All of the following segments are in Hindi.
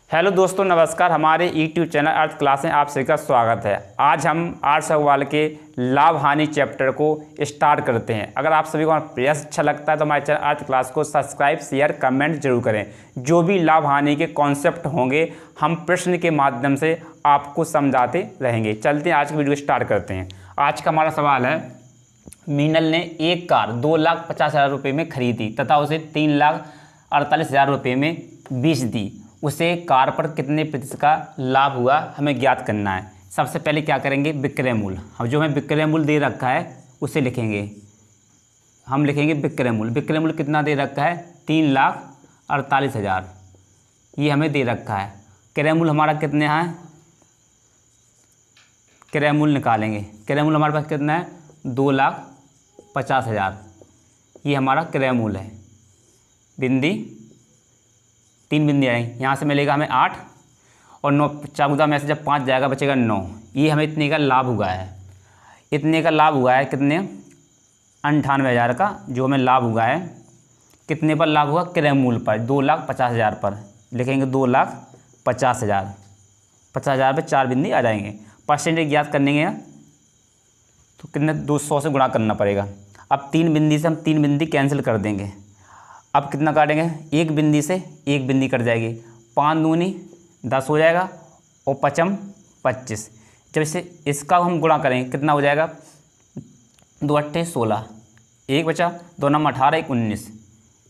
हेलो दोस्तों, नमस्कार। हमारे यूट्यूब चैनल अर्थ क्लास में आप सभी का स्वागत है। आज हम 8 सवाल के लाभ हानि चैप्टर को स्टार्ट करते हैं। अगर आप सभी को हमारा प्रयास अच्छा लगता है तो हमारे चैनल अर्थ क्लास को सब्सक्राइब, शेयर, कमेंट जरूर करें। जो भी लाभ हानि के कॉन्सेप्ट होंगे हम प्रश्न के माध्यम से आपको समझाते रहेंगे। चलते हैं, आज की वीडियो स्टार्ट करते हैं। आज का हमारा सवाल है, मीनल ने एक कार 2,50,000 रुपये में खरीदी तथा उसे 3,48,000 रुपये में बेच दी। उसे कार पर कितने प्रतिशत का लाभ हुआ, हमें ज्ञात करना है। सबसे पहले क्या करेंगे, विक्रय मूल्य। अब जो हमें विक्रय मूल्य दे रखा है उसे लिखेंगे। हम लिखेंगे विक्रय मूल्य। विक्रय मूल्य कितना दे रखा है, 3,48,000 ये हमें दे रखा है। क्रय मूल्य हमारा कितने हैं, क्रय मूल्य निकालेंगे। क्रय मूल्य हमारे पास कितना है, 2,50,000 ये हमारा क्रय मूल्य है। बिंदी 3 बिंदी आएंगे, यहाँ से मिलेगा हमें 8 और 9, 14 में से जब 5 जाएगा बचेगा 9। ये हमें इतने का लाभ हुआ है। इतने का लाभ हुआ है कितने, 98,000 का जो हमें लाभ हुआ है। कितने पर लाभ हुआ, क्रय मूल्य पर, 2,50,000 पर। लिखेंगे 2,50,000, 50,000 पे 4 बिंदी आ जाएंगे। परसेंटेज ज्ञात करने के तो कितने, 200 से गुणा करना पड़ेगा। अब 3 बिंदी से हम 3 बिंदी कैंसिल कर देंगे। अब कितना काटेंगे, एक बिंदी से एक बिंदी कट जाएगी। 5 दूनी 10 हो जाएगा और 5 25। जब इसे इसका हम गुणा करेंगे कितना हो जाएगा, 2 8 16, एक बचा, 2 9 18, 1 19,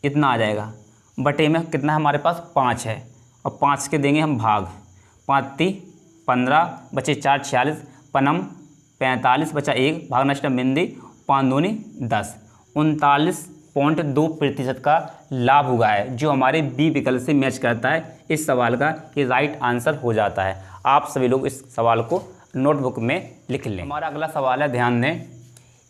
इतना आ जाएगा। बटे में कितना हमारे पास 5 है और 5 के देंगे हम भाग। 5 3 15, बचे 4 46, पनम 45, बचा 1, भाग नष्ट बिंदी, 5 दूनी 10, 39.2% का लाभ हुआ है, जो हमारे बी विकल्प से मैच करता है। इस सवाल का ये राइट आंसर हो जाता है। आप सभी लोग इस सवाल को नोटबुक में लिख लें। हमारा अगला सवाल है, ध्यान दें।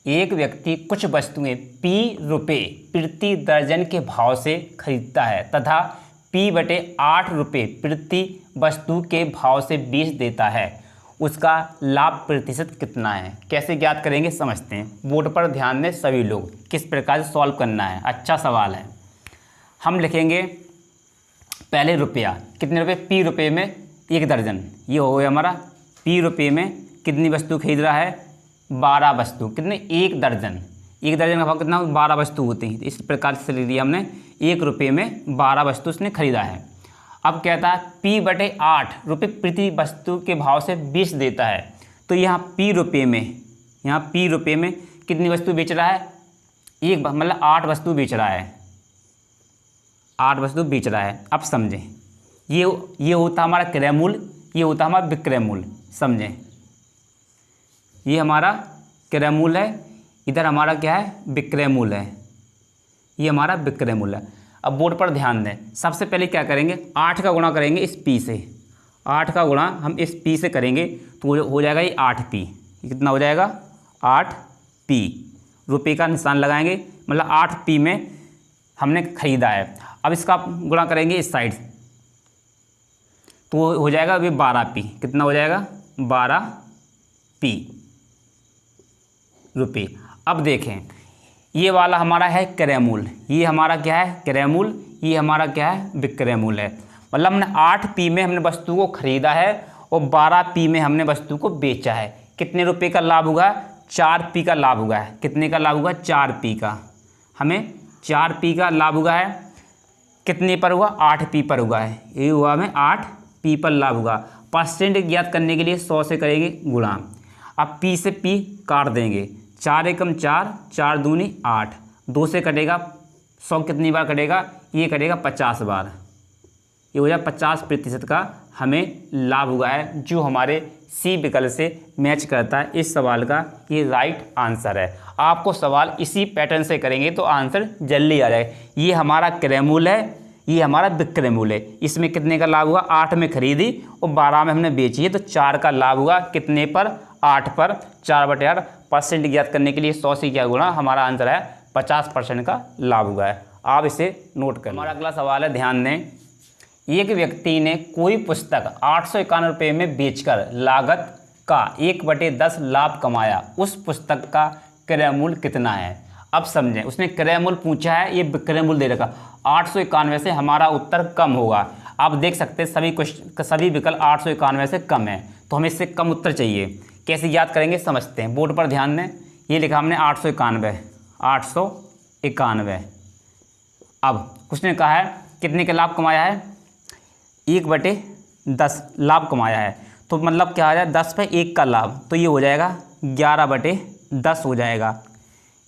एक व्यक्ति कुछ वस्तुएं P रुपये प्रति दर्जन के भाव से खरीदता है तथा P/8 रुपये प्रति वस्तु के भाव से बेच देता है। उसका लाभ प्रतिशत कितना है, कैसे ज्ञात करेंगे समझते हैं। बोर्ड पर ध्यान दें सभी लोग, किस प्रकार से सॉल्व करना है। अच्छा सवाल है। हम लिखेंगे पहले रुपया, कितने रुपए, P रुपये में 1 दर्जन, ये हो गया हमारा। P रुपये में कितनी वस्तु खरीद रहा है, 12 वस्तु। कितने, 1 दर्जन। 1 दर्जन का भाव कितना, 12 वस्तु होती हैं। इस प्रकार से ले लिया हमने, 1 रुपये में 12 वस्तु उसने खरीदा है। अब कहता है P/8 रुपये प्रति वस्तु के भाव से बेच देता है। तो यहाँ P रुपये में कितनी वस्तु बेच रहा है, एक, मतलब 8 वस्तु बेच रहा है। 8 वस्तु बेच रहा है। अब समझें, ये होता हमारा क्रय मूल्य, ये होता हमारा विक्रय मूल्य। समझें, ये हमारा क्रय मूल्य है, इधर हमारा क्या है, विक्रय मूल्य है। ये हमारा विक्रय मूल्य है। अब बोर्ड पर ध्यान दें। सबसे पहले क्या करेंगे, 8 का गुणा करेंगे इस P से। 8 का गुणा हम इस P से करेंगे तो हो जाएगा ये 8P। ये कितना हो जाएगा, 8P। रुपये का निशान लगाएंगे, मतलब 8P में हमने खरीदा है। अब इसका गुणा करेंगे इस साइड तो हो जाएगा ये 12P। कितना हो जाएगा, 12P रुपये। अब देखें, ये वाला हमारा है क्रय मूल्य, ये हमारा क्या है, क्रय मूल्य, ये हमारा क्या है, विक्रय मूल्य है। मतलब हमने 8P में हमने वस्तु को खरीदा है और 12P में हमने वस्तु को बेचा है। कितने रुपए का लाभ हुआ, 4P का लाभ हुआ है। कितने का लाभ हुआ, 4P का। हमें 4P का लाभ हुआ है। कितने पर हुआ, 8P पर हुआ है। ये हुआ हमें 8P पर लाभ हुआ। परसेंट ज्ञात करने के लिए 100 से करेंगे गुणा। अब P से P काट देंगे, 4 एकम 4, 4 दूनी 8, 2 से कटेगा 100 कितनी बार कटेगा, ये कटेगा 50 बार। ये हो जाए 50% का हमें लाभ हुआ है, जो हमारे सी विकल्प से मैच करता है। इस सवाल का ये राइट आंसर है। आपको सवाल इसी पैटर्न से करेंगे तो आंसर जल्दी आ जाए। ये हमारा क्रय मूल्य है, ये हमारा विक्रय मूल्य है। इसमें कितने का लाभ हुआ, 8 में खरीदी और 12 में हमने बेची है, तो 4 का लाभ हुआ। कितने पर, 8 पर। 4/8 परसेंट ज्ञात करने के लिए 100 से क्या गुणा, हमारा आंसर है 50% का लाभ हुआ है। आप इसे नोट करें। हमारा अगला सवाल है, ध्यान दें। एक व्यक्ति ने कोई पुस्तक 851 रुपये में बेचकर लागत का 1/10 लाभ कमाया। उस पुस्तक का क्रय मूल्य कितना है। अब समझें, उसने क्रय मूल्य पूछा है, ये विक्रय मूल्य दे रखा। 891 से हमारा उत्तर कम होगा। आप देख सकते हैं सभी विकल्प 891 से कम है, तो हमें इससे कम उत्तर चाहिए। कैसे याद करेंगे समझते हैं। बोर्ड पर ध्यान दें, ये लिखा हमने 891। अब उसने कहा है कितने का लाभ कमाया है, 1/10 लाभ कमाया है। तो मतलब क्या आ जाए, 10 पे 1 का लाभ, तो ये हो जाएगा 11/10 हो जाएगा।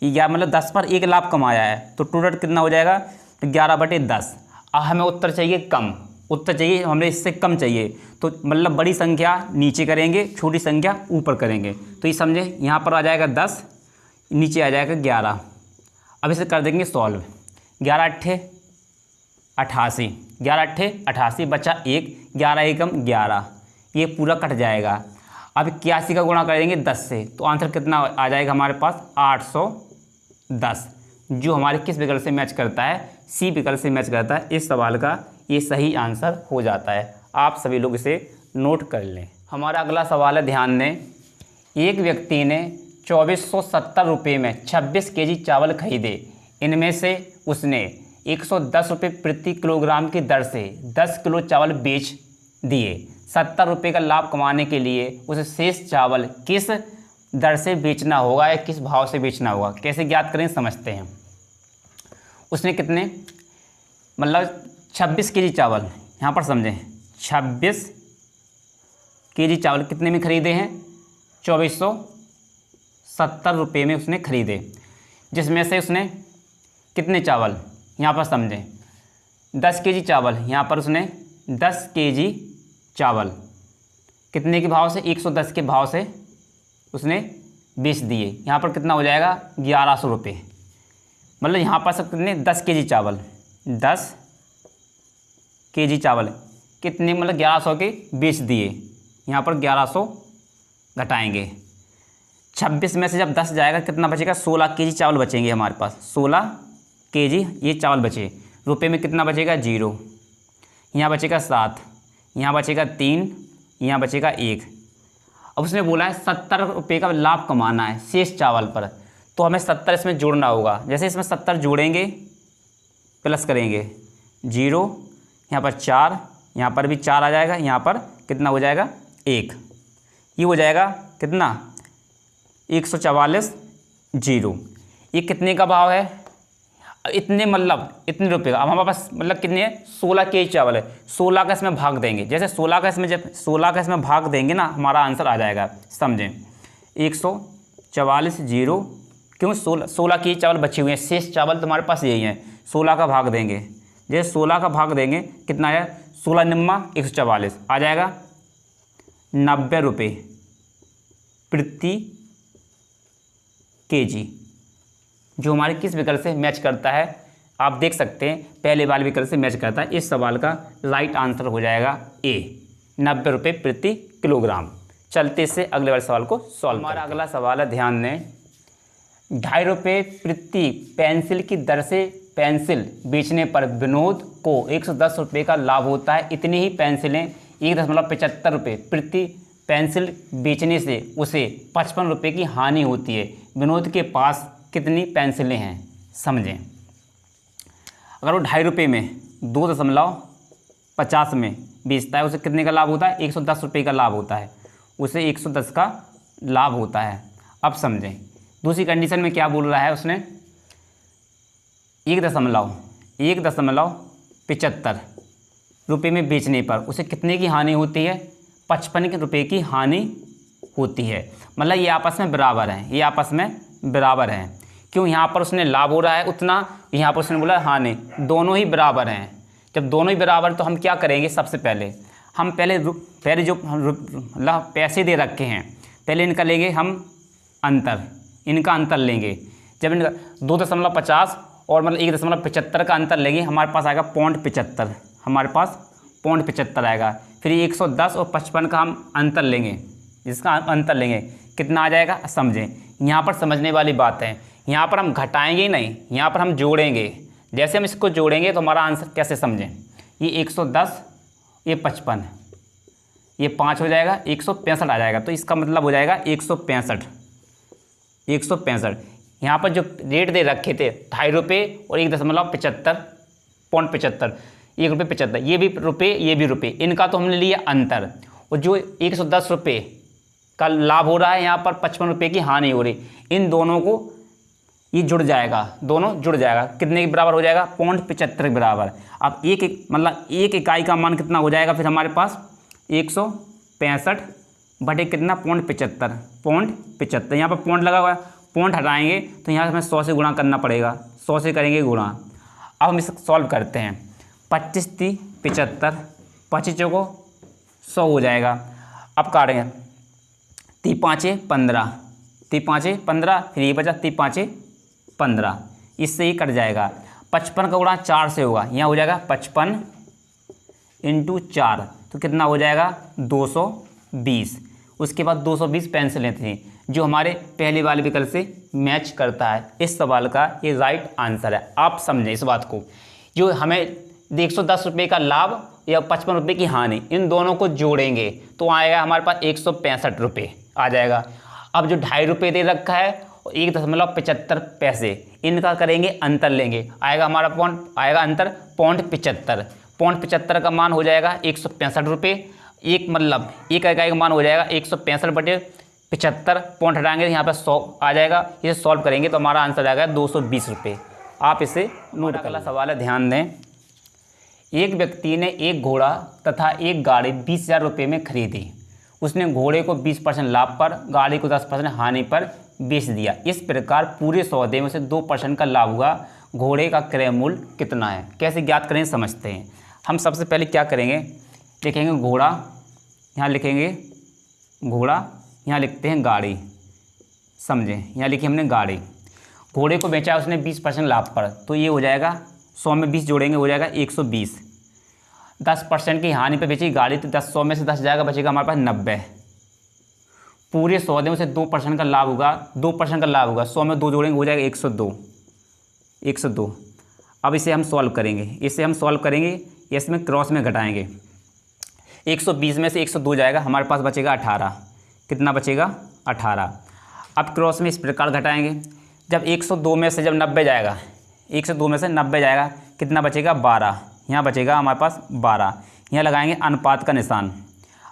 या मतलब 10 पर 1 लाभ कमाया है, तो टोटल कितना हो जाएगा, तो 11/10। अब हमें उत्तर चाहिए कम, उत्तर चाहिए हमें इससे कम चाहिए, तो मतलब बड़ी संख्या नीचे करेंगे, छोटी संख्या ऊपर करेंगे। तो ये समझे, यहाँ पर आ जाएगा 10, नीचे आ जाएगा 11। अब इसे कर देंगे सॉल्व। 11 अट्ठे 88, 11 अट्ठे 88 बचा 1, 11 एकम 11, ये पूरा कट जाएगा। अब 81 का गुणा करेंगे 10 से, तो आंसर कितना आ जाएगा हमारे पास, 810, जो हमारे किस विकल्प से मैच करता है, सी विकल्प से मैच करता है। इस सवाल का ये सही आंसर हो जाता है। आप सभी लोग इसे नोट कर लें। हमारा अगला सवाल है, ध्यान दें। एक व्यक्ति ने 2470 रुपये में 26 केजी चावल खरीदे। इनमें से उसने 110 रुपये प्रति किलोग्राम की दर से 10 किलो चावल बेच दिए। 70 रुपये का लाभ कमाने के लिए उसे शेष चावल किस दर से बेचना होगा या किस भाव से बेचना होगा। कैसे ज्ञात करें समझते हैं। उसने कितने, मतलब 26 केजी चावल, यहाँ पर समझें, 26 केजी चावल कितने में खरीदे हैं, 2470 रुपये में उसने खरीदे। जिसमें से उसने कितने चावल, यहाँ पर समझें, 10 केजी चावल, यहाँ पर उसने 10 केजी चावल कितने के भाव से, 110 के भाव से उसने बेच दिए। यहाँ पर कितना हो जाएगा, 1100 रुपये। मतलब यहाँ पर सब कितने, 10 केजी चावल, 10 केजी चावल कितने, मतलब 1100 के बेच दिए। यहाँ पर 1100 घटाएंगे, 26 में से जब 10 जाएगा कितना बचेगा, 16 केजी चावल बचेंगे हमारे पास। 16 केजी ये चावल बचे। रुपए में कितना बचेगा, 0। यहाँ बचेगा 7, यहाँ बचेगा 3, यहाँ बचेगा 1। अब उसने बोला है 70 रुपये का लाभ कमाना है शेष चावल पर, तो हमें 70 इसमें जोड़ना होगा। जैसे इसमें 70 जोड़ेंगे, प्लस करेंगे 0, यहाँ पर 4, यहाँ पर भी 4 आ जाएगा, यहाँ पर कितना हो जाएगा, 1। ये हो जाएगा कितना, 144 0। ये कितने का भाव है, इतने मतलब इतने रुपये का। अब हमारे पास मतलब कितने है, 16 केजी चावल है, 16 का इसमें भाग देंगे। जैसे 16 का इसमें, जब 16 का इसमें भाग देंगे ना, हमारा आंसर आ जाएगा। समझें, 144 0, क्यों, 16 केजी चावल बचे हुए हैं, शेष चावल तुम्हारे पास यही हैं। 16 का भाग देंगे, जैसे 16 का भाग देंगे कितना है, 16 निम्मा 144 आ जाएगा, 90 रुपये प्रति केजी, जो हमारे किस विकल्प से मैच करता है। आप देख सकते हैं पहले वाले विकल्प से मैच करता है। इस सवाल का राइट आंसर हो जाएगा ए, 90 रुपये प्रति किलोग्राम। चलते से अगले वाले सवाल को सॉल्व। हमारा अगला सवाल है, ध्यान दें। 2.5 रुपये प्रति पेंसिल की दर से पेंसिल बेचने पर विनोद को 110 रुपये का लाभ होता है। इतनी ही पेंसिलें 1.75 रुपये प्रति पेंसिल बेचने से उसे 55 रुपये की हानि होती है। विनोद के पास कितनी पेंसिलें हैं, समझें। अगर वो 2.5 रुपये में 2.50 में बेचता है, उसे कितने का लाभ होता है, 110 रुपये का लाभ होता है। उसे 110 का लाभ होता है। अब समझें दूसरी कंडीशन में क्या बोल रहा है उसने, 1.75 रुपये में बेचने पर उसे कितने की हानि होती है, 55 रुपये की हानि होती है। मतलब ये आपस में बराबर हैं, ये आपस में बराबर हैं। क्यों, यहाँ पर उसने लाभ हो रहा है उतना, यहाँ पर उसने बोला हानि, दोनों ही बराबर हैं। जब दोनों ही बराबर, तो हम क्या करेंगे, सबसे पहले हम पहले जो मतलब पैसे दे रखे हैं, पहले इनका लेंगे हम अंतर, इनका अंतर लेंगे। जब इनका 2.50 और मतलब 1.75 का अंतर लेंगे, हमारे पास आएगा 0.75, हमारे पास 0.75 आएगा। फिर 110 और 55 का हम अंतर लेंगे, जिसका अंतर लेंगे कितना आ जाएगा, समझें। यहाँ पर समझने वाली बात है, यहाँ पर हम घटाएंगे ही नहीं, यहाँ पर हम जोड़ेंगे। जैसे हम इसको जोड़ेंगे तो हमारा आंसर कैसे समझें, ये 110, ये 55, ये 5 हो जाएगा, 165 आ जाएगा। तो इसका मतलब हो जाएगा 165। यहाँ पर जो रेट दे रखे थे 2.5 रुपये और 1.75, 0.75, 1.75, ये भी रुपये ये भी रुपये, इनका तो हमने लिया अंतर। और जो 110 रुपये का लाभ हो रहा है यहाँ पर 55 रुपये की हानि हो रही, इन दोनों को ये जुड़ जाएगा, दोनों जुड़ जाएगा, कितने के बराबर हो जाएगा 0.75 के बराबर। अब मतलब एक इकाई का मान कितना हो जाएगा फिर हमारे पास 165 बटे कितना 0.75 यहाँ पर पॉइंट लगा हुआ है, पॉइंट हटाएंगे तो यहाँ हमें 100 से गुणा करना पड़ेगा, 100 से करेंगे गुणा। अब हम इसे सॉल्व करते हैं, 25 × 75, 25 चौको 100 हो जाएगा। अब काटेंगे 3 5 15, 3 5 15, फिर ये बचा 3 5 15, इससे ही कट जाएगा। 55 का गुणा 4 से होगा, यहाँ हो जाएगा 55 × 4, तो कितना हो जाएगा 220। उसके बाद 220 पेंसिल लेते हैं जो हमारे पहले वाले विकल्प से मैच करता है। इस सवाल का ये राइट आंसर है। आप समझें इस बात को, जो हमें 110 रुपये का लाभ या 55 रुपये की हानि, इन दोनों को जोड़ेंगे तो आएगा हमारे पास 165 रुपये आ जाएगा। अब जो 2.5 रुपये दे रखा है 1.75 पैसे, इनका करेंगे अंतर लेंगे, आएगा हमारा आएगा अंतर 0.75, 0.75 का मान हो जाएगा 165 रुपये। एक मतलब एक इकाई का मान हो जाएगा 165 बटे 75, पॉइंट हटाएंगे यहाँ पर 100 आ जाएगा। इसे सॉल्व करेंगे तो हमारा आंसर आएगा 220 रुपये। आप इसे नोट कर। अगला सवाल है, ध्यान दें। एक व्यक्ति ने एक घोड़ा तथा एक गाड़ी 20,000 रुपये में खरीदी। उसने घोड़े को 20% लाभ पर, गाड़ी को 10% हानि पर बेच दिया। इस प्रकार पूरे सौदे में से 2% का लाभ हुआ। घोड़े का क्रय मूल्य कितना है? कैसे ज्ञात करें समझते हैं। हम सबसे पहले क्या करेंगे, लिखेंगे घोड़ा, यहाँ लिखेंगे घोड़ा, यहाँ लिखते हैं गाड़ी। समझें, यहाँ लिखी हमने गाड़ी। घोड़े को बेचा उसने 20% लाभ पर, तो ये हो जाएगा 100 में 20 जोड़ेंगे हो जाएगा 120। 10% की हानि पे बेची गाड़ी, तो 100 में से 10 जाएगा, बचेगा हमारे पास 90। पूरे सौदे में से 2% का लाभ होगा, 2% का लाभ होगा, 100 में 2 जोड़ेंगे हो जाएगा 102। अब इसे हम सॉल्व करेंगे, इसमें क्रॉस में घटाएंगे। 120 में से 102 जाएगा, हमारे पास बचेगा 18। कितना बचेगा? 18। अब क्रॉस में इस प्रकार घटाएंगे, जब 102 में से जब 90 जाएगा, 102 में से 90 जाएगा, कितना बचेगा? 12। यहाँ बचेगा हमारे पास 12। यहाँ लगाएंगे अनुपात का निशान।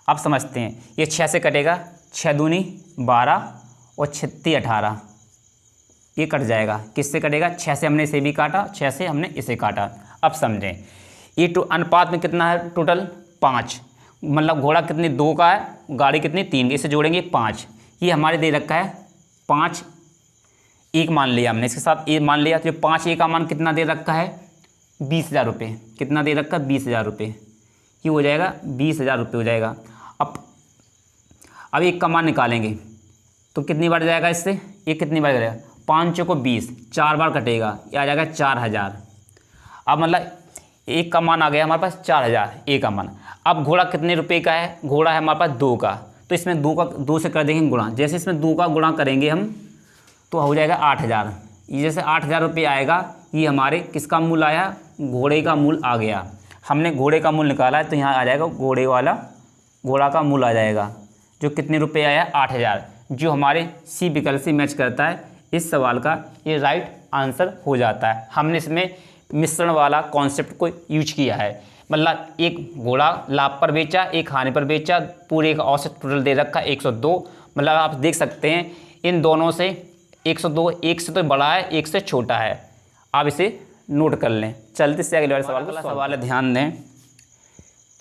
अब समझते हैं, ये 6 से कटेगा, 6 दूनी 12 और 36 18, ये कट जाएगा। किससे कटेगा? 6 से हमने इसे भी काटा, 6 से हमने इसे काटा। अब समझें, ये अनुपात में कितना है टोटल? 5। मतलब घोड़ा कितनी 2 का है, गाड़ी कितनी 3, इसे जोड़ेंगे 5। ये हमारे दे रखा है 5 एक मान लिया हमने, इसके साथ ए मान लिया, तो 5 ए का मान कितना दे रखा है? 20,000 रुपये। कितना दे रखा है? 20,000 रुपये। ये हो जाएगा 20,000 रुपये हो जाएगा। अब एक का मान निकालेंगे तो कितनी बार जाएगा इससे? ये कितनी बार जाएगा? 5 को 20, 4 बार कटेगा, ये आ जाएगा 4,000। अब मतलब एक का मान आ गया हमारे पास 4,000 एक का मान। अब घोड़ा कितने रुपए का है? घोड़ा है हमारे पास 2 का, तो इसमें 2 से कर देंगे गुणा। जैसे इसमें 2 का गुणा करेंगे हम तो हो जाएगा 8,000। ये जैसे 8,000 रुपये आएगा, ये हमारे किसका मूल्य आया? घोड़े का मूल्य आ गया। हमने घोड़े का मूल्य निकाला है, तो यहाँ आ जाएगा घोड़ा का मूल्य आ जाएगा, जो कितने रुपये आया? 8,000, जो हमारे सी विकल्प से मैच करता है। इस सवाल का ये राइट आंसर हो जाता है। हमने इसमें मिश्रण वाला कॉन्सेप्ट को यूज किया है, मतलब एक घोड़ा लाभ पर बेचा, एक हानि पर बेचा, पूरे का औसत टोटल दे रखा 102। मतलब आप देख सकते हैं इन दोनों से 102, एक से तो बड़ा है, एक से छोटा है। आप इसे नोट कर लें। चलते से अगले वाले सवाल। अगला सवाल है, ध्यान दें।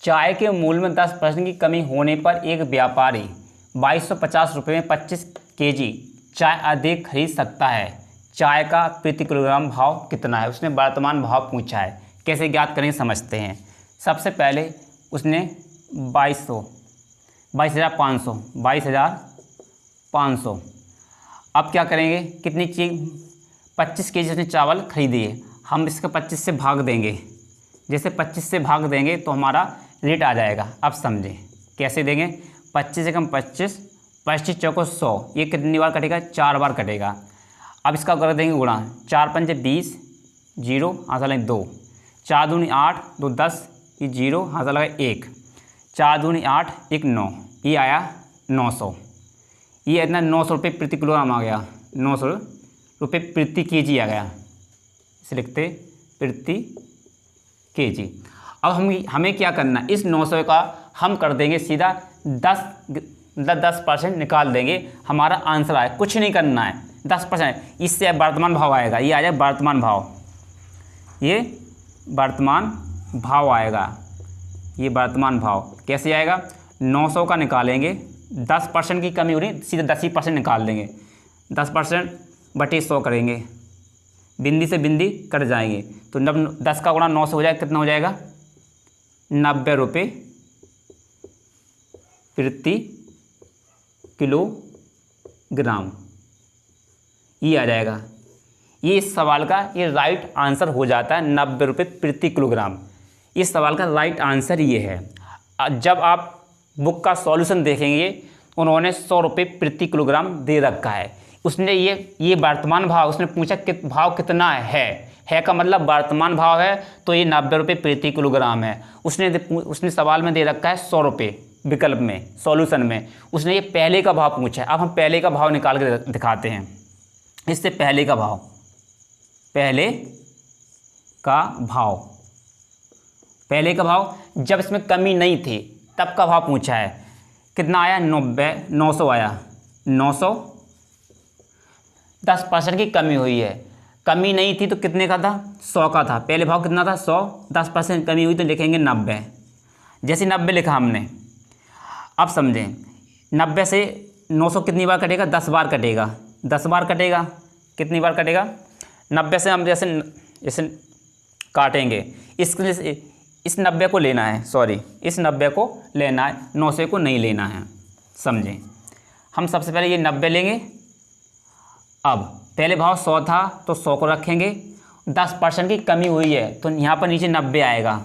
चाय के मूल्य में 10% की कमी होने पर एक व्यापारी 2250 रुपये में 25 kg चाय अधिक खरीद सकता है। चाय का प्रति किलोग्राम भाव कितना है? उसने वर्तमान भाव पूछा है। कैसे ज्ञात करेंगे समझते हैं। सबसे पहले उसने 22,500 अब क्या करेंगे, कितनी चीज़ 25 kg उसने चावल खरीदी है, हम इसका 25 से भाग देंगे। जैसे 25 से भाग देंगे तो हमारा रेट आ जाएगा। अब समझें कैसे देंगे। 25 से कम 25, 25 चौको 100, ये कितनी बार कटेगा? 4 बार कटेगा। अब इसका कर देंगे गुणा। 4 पंजे 20, 0 हाथ लगे 2, 4 दूनी 8, 2 10, ये 0 हाथ लगा 1, 4 दूनी 8, 1 9, ये आया 900। ये इतना 900 रुपये प्रति किलोग्राम आ गया, 900 रुपये प्रति kg आ गया। इसे लिखते प्रति kg। अब हमें क्या करना है, इस 900 का हम कर देंगे सीधा 10% निकाल देंगे, हमारा आंसर आए। कुछ नहीं करना है, 10%। इससे वर्तमान भाव आएगा, ये आ जाए वर्तमान भाव, ये वर्तमान भाव आएगा। ये वर्तमान भाव कैसे आएगा, 900 का निकालेंगे, 10% की कमी हो रही, सीधे 10% निकाल देंगे। 10% बटे 100 करेंगे, बिंदी से बिंदी कट जाएंगे, तो 10 का गुणा 9 से हो जाएगा, कितना हो जाएगा, 90 रुपये प्रति किलोग्राम। ये आ जाएगा, ये इस सवाल का ये राइट आंसर हो जाता है, 90 रुपये प्रति किलोग्राम। इस सवाल का राइट आंसर ये है। जब आप बुक का सॉल्यूशन देखेंगे, उन्होंने 100 रुपये प्रति किलोग्राम दे रखा है। उसने ये वर्तमान भाव, उसने पूछा कि भाव कितना है का मतलब वर्तमान भाव है, तो ये 90 रुपये प्रति किलोग्राम है। उसने सवाल में दे रखा है 100 रुपये, विकल्प में सॉल्यूशन में उसने ये पहले का भाव पूछा है। अब हम पहले का भाव निकाल के दिखाते हैं। इससे पहले का भाव जब इसमें कमी नहीं थी तब का भाव पूछा है, कितना आया, 900 आया। 900, 10% की कमी हुई है, कमी नहीं थी तो कितने का था, 100 का था। पहले भाव कितना था, 100, 10% कमी हुई तो लिखेंगे 90। जैसे 90 लिखा हमने, अब समझें, 90 से 900 कितनी बार कटेगा, 10 बार कटेगा। 10 बार कटेगा, कितनी बार कटेगा, 90 से हम जैसे काटेंगे, इस 90 को लेना है, सॉरी इस 90 को लेना है, 900 को नहीं लेना है। समझें, हम सबसे पहले ये 90 लेंगे। अब पहले भाव 100 था तो 100 को रखेंगे, 10% की कमी हुई है तो यहाँ पर नीचे 90 आएगा।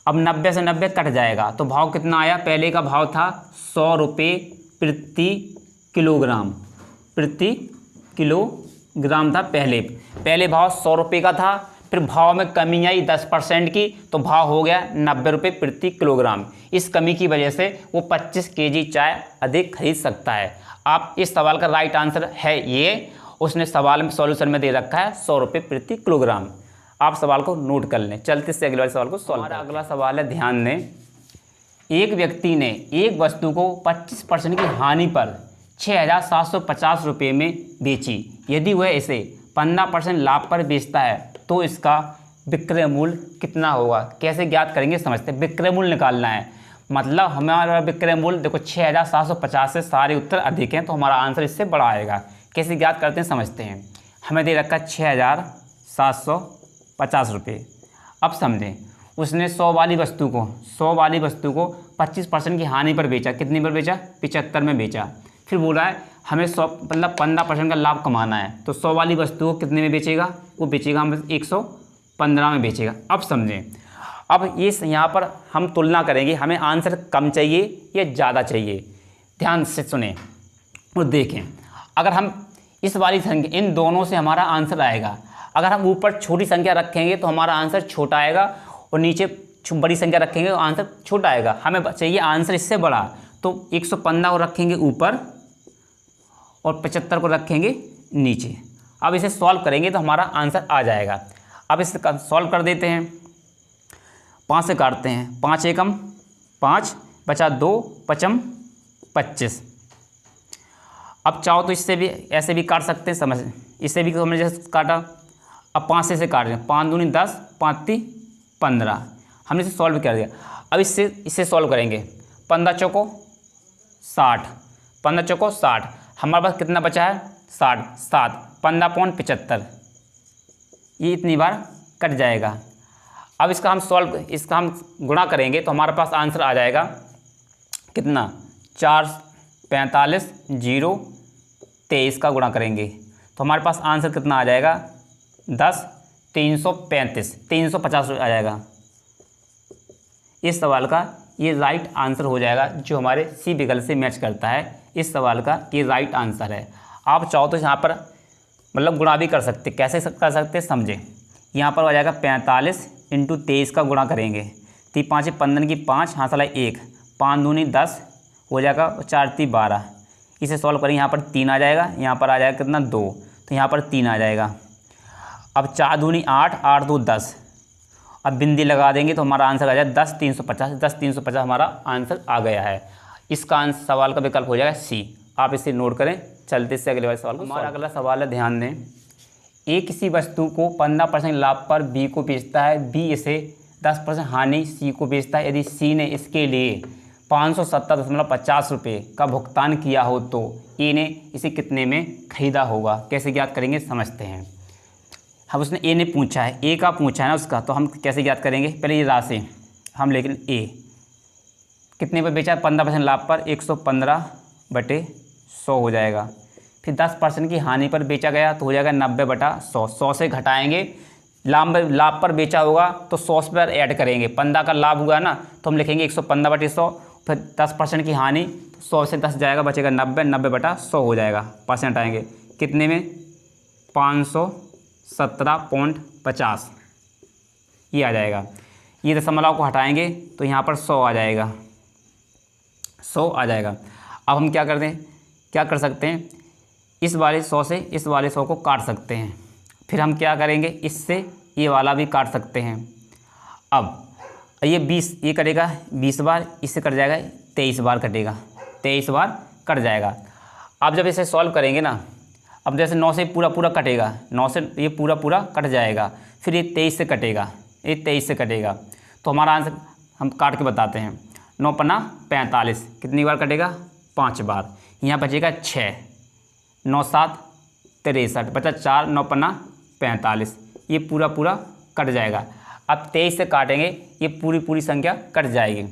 अब 90 से 90 कट जाएगा तो भाव कितना आया, पहले का भाव था 100 रुपये प्रति किलोग्राम था। पहले भाव 100 रुपये का था, फिर भाव में कमी आई 10% की तो भाव हो गया 90 रुपये प्रति किलोग्राम। इस कमी की वजह से वो 25 केजी चाय अधिक खरीद सकता है। आप इस सवाल का राइट आंसर है ये, उसने सवाल में सॉल्यूशन में दे रखा है 100 रुपये प्रति किलोग्राम। आप सवाल को नोट कर लें। चलते से अगले वाले सवाल को सॉल्व। हमारा अगला सवाल है, ध्यान दें। एक व्यक्ति ने एक वस्तु को 25% की हानि पर 6,750 रुपये में बेची। यदि वह इसे 15% लाभ पर बेचता है तो इसका विक्रय मूल्य कितना होगा। कैसे ज्ञात करेंगे समझते हैं। विक्रय मूल्य निकालना है, मतलब हमारा विक्रय मूल्य देखो 6,750 से सारे उत्तर अधिक हैं तो हमारा आंसर इससे बड़ा आएगा। कैसे ज्ञात करते हैं समझते हैं। हमें दे रखा है 6,750 रुपये। अब समझें, उसने 100 वाली वस्तु को 25% की हानि पर बेचा। कितनी पर बेचा, 75 में बेचा। फिर बोला है हमें 100 मतलब 15% का लाभ कमाना है, तो 100 वाली वस्तु को कितने में बेचेगा, वो बेचेगा हम 115 में बेचेगा। अब समझें, अब इस यहाँ पर हम तुलना करेंगे, हमें आंसर कम चाहिए या ज़्यादा चाहिए। ध्यान से सुने और देखें। अगर हम इस वाली संख्या, इन दोनों से हमारा आंसर आएगा। अगर हम ऊपर छोटी संख्या रखेंगे तो हमारा आंसर छोटा आएगा, और नीचे बड़ी संख्या रखेंगे तो आंसर छोटा आएगा। हमें चाहिए आंसर इससे बड़ा, तो 115 को रखेंगे ऊपर और 75 को रखेंगे नीचे। अब इसे सॉल्व करेंगे तो हमारा आंसर आ जाएगा। अब इसे सॉल्व कर देते हैं। 5 से काटते हैं, 5 एकम 5 बचा 2 पचम 25। अब चाहो तो इससे भी ऐसे भी काट सकते हैं, समझ इससे भी हमने जैसे काटा। अब 5 से काट रहे हैं, 5 दूनी 10 5 ती 15। हमने इसे सॉल्व कर दिया। अब इससे सॉल्व करेंगे। 15 चौको 60, 15 चौको 60। हमारे पास कितना बचा है, 60, 7 15.75। ये इतनी बार कट जाएगा। अब इसका हम गुणा करेंगे तो हमारे पास आंसर आ जाएगा कितना, 4 45 0 23 का गुणा करेंगे तो हमारे पास आंसर कितना आ जाएगा, 10 335 350 आ जाएगा। इस सवाल का ये राइट आंसर हो जाएगा, जो हमारे सी विकल्प से मैच करता है। इस सवाल का ये राइट आंसर है। आप चाहो तो यहाँ पर मतलब गुणा भी कर सकते। कैसे कर सकते समझें। यहाँ पर आ जाएगा 45 × 23 का गुणा करेंगे। 3 5 15 की 5 हाँ साला 1 5 दूनी 10 हो जाएगा, 4 3 12। इसे सॉल्व करेंगे, यहाँ पर 3 आ जाएगा, यहाँ पर आ जाएगा कितना 2, तो यहाँ पर 3 आ जाएगा। अब 4 दूनी 8 8 2 10 अब बिंदी लगा देंगे तो हमारा आंसर आ जाए 10,350। 10,350 हमारा आंसर आ गया है। इसका आंसर सवाल का विकल्प हो जाएगा सी। आप इसे नोट करें। चलते से अगले वाले सवाल को। हमारा अगला सवाल है, ध्यान दें। ए किसी वस्तु को 15% लाभ पर बी को बेचता है, बी इसे 10% हानि सी को बेचता है। यदि सी ने इसके लिए 570.50 रुपये का भुगतान किया हो तो ए ने इसे कितने में खरीदा होगा। कैसे ज्ञात करेंगे समझते हैं। अब उसने ए ने पूछा है, ए का पूछा है ना उसका, तो हम कैसे ज्ञात करेंगे। पहले ये राशि हम लेकिन ए कितने पर बेचा है, 15% लाभ पर 115/100 हो जाएगा। फिर 10% की हानि पर बेचा गया तो हो जाएगा 90/100। 100 से घटाएंगे, लाभ पर बेचा होगा तो 100 पर ऐड करेंगे। 15 का लाभ हुआ ना तो हम लिखेंगे 115/100। फिर 10% की हानि, 100 से 10 जाएगा, बचेगा 90, 90/100 हो जाएगा। परसेंट आएंगे कितने में, 517.50 ये आ जाएगा। ये दशमलव को हटाएंगे तो यहाँ पर 100 आ जाएगा, 100 आ जाएगा। अब हम क्या करते हैं, क्या कर सकते हैं, इस वाले 100 से इस वाले 100 को काट सकते हैं। फिर हम क्या करेंगे, इससे ये वाला भी काट सकते हैं। अब ये 20 ये कटेगा 20 बार, इससे कट जाएगा 23 बार कटेगा, 23 बार कट जाएगा। अब जब इसे सॉल्व करेंगे ना, अब जैसे 9 से पूरा कटेगा, 9 से ये पूरा कट जाएगा, फिर ये 23 से कटेगा, ये 23 से कटेगा, तो हमारा आंसर हम काट के बताते हैं। 9 पन्ना 45 कितनी बार कटेगा, 5 बार। यहाँ बचेगा 6, 9 7 63 बचा 4, 9 पन्ना 45, ये पूरा कट जाएगा। अब 23 से काटेंगे, ये पूरी संख्या कट जाएगी।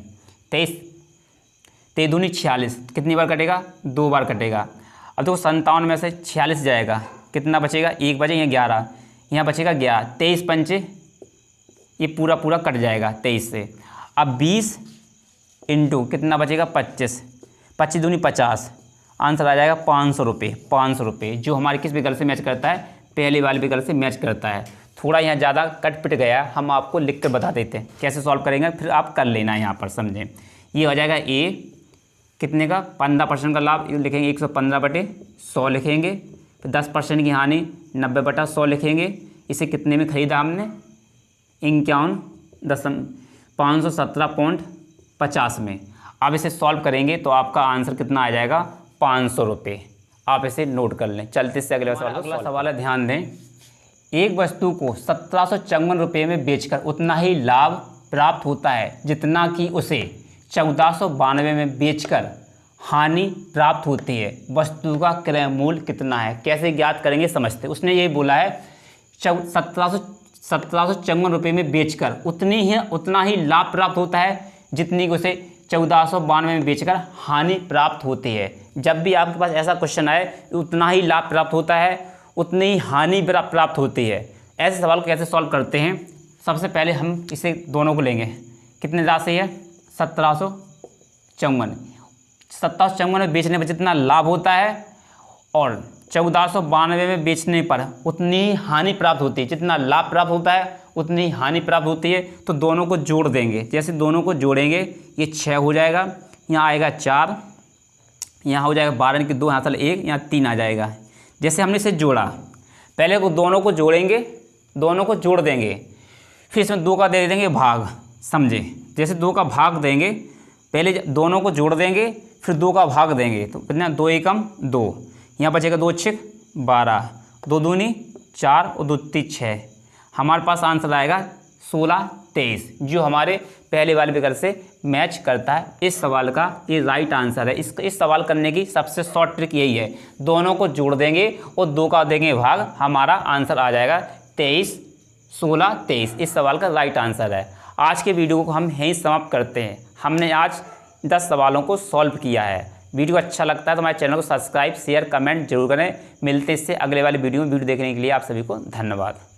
23 दूनी 46 कितनी बार कटेगा, 2 बार कटेगा। अब देखो 57 में से 46 जाएगा, कितना बचेगा, 1 बचे, यहाँ 11, यहाँ बचेगा 11। 23 पंचे ये पूरा कट जाएगा 23 से। अब 20 इंटू कितना बचेगा, 25, 25 दूनी 50, आंसर आ जाएगा 500 रुपये। 500 रुपये जो हमारे किस विकल्प से मैच करता है, पहले वाले विकल्प से मैच करता है। थोड़ा यहाँ ज़्यादा कट पिट गया, हम आपको लिख कर बता देते हैं कैसे सॉल्व करेंगे, फिर आप कर लेना यहाँ पर समझें। ये हो जाएगा ए कितने का, 15% का लाभ लिखेंगे 115/100 लिखेंगे। फिर 10% की हानि 90/100 लिखेंगे। इसे कितने में ख़रीदा हमने, 517.50 में। अब इसे सॉल्व करेंगे तो आपका आंसर कितना आ जाएगा, 500 रुपये। आप इसे नोट कर लें। चलते से अगले सवाल। अगला सवाल है, ध्यान दें। एक वस्तु को 1754 रुपये में बेचकर उतना ही लाभ प्राप्त होता है जितना कि उसे 1492 में बेचकर हानि प्राप्त होती है। वस्तु का क्रय मूल्य कितना है, कैसे ज्ञात करेंगे समझते। उसने ये बोला है 1754 रुपये में बेचकर उतना ही लाभ प्राप्त होता है जितनी कि उसे 1492 में बेचकर हानि प्राप्त होती है। जब भी आपके पास ऐसा क्वेश्चन आए, उतना ही लाभ प्राप्त होता है उतनी ही हानि प्राप्त होती है, ऐसे सवाल को कैसे सॉल्व करते हैं। सबसे पहले हम इसे दोनों को लेंगे, कितने राशि है, 1754। 1754 में बेचने पर जितना लाभ होता है और 1492 में बेचने पर उतनी ही हानि प्राप्त होती है। जितना लाभ प्राप्त होता है उतनी हानि प्राप्त होती है। तो दोनों को जोड़ देंगे, जैसे दोनों को जोड़ेंगे ये 6 हो जाएगा, यहाँ आएगा 4, यहाँ हो जाएगा 12 की 2, यहाँ चल 1, यहाँ 3 आ जाएगा। जैसे हमने इसे जोड़ा, पहले को दोनों को जोड़ेंगे, दोनों को जोड़ देंगे, फिर इसमें 2 का दे देंगे भाग, समझे। जैसे 2 का भाग देंगे, पहले दोनों को जोड़ देंगे फिर 2 का भाग देंगे, तो कितना, 2 एकम 2, यहाँ बचेगा 2 6 12, 2 दूनी 4 और 2 3 6। हमारे पास आंसर आएगा 16 23, जो हमारे पहले वाले विकल्प से मैच करता है। इस सवाल का ये राइट आंसर है। इस सवाल करने की सबसे शॉर्ट ट्रिक यही है, दोनों को जोड़ देंगे और 2 का देंगे भाग, हमारा आंसर आ जाएगा 23, 16 23। इस सवाल का राइट आंसर है। आज के वीडियो को हम यहीं समाप्त करते हैं। हमने आज 10 सवालों को सॉल्व किया है। वीडियो अच्छा लगता है तो हमारे चैनल को सब्सक्राइब शेयर कमेंट जरूर करें। मिलते इससे अगले वाले वीडियो में। वीडियो देखने के लिए आप सभी को धन्यवाद।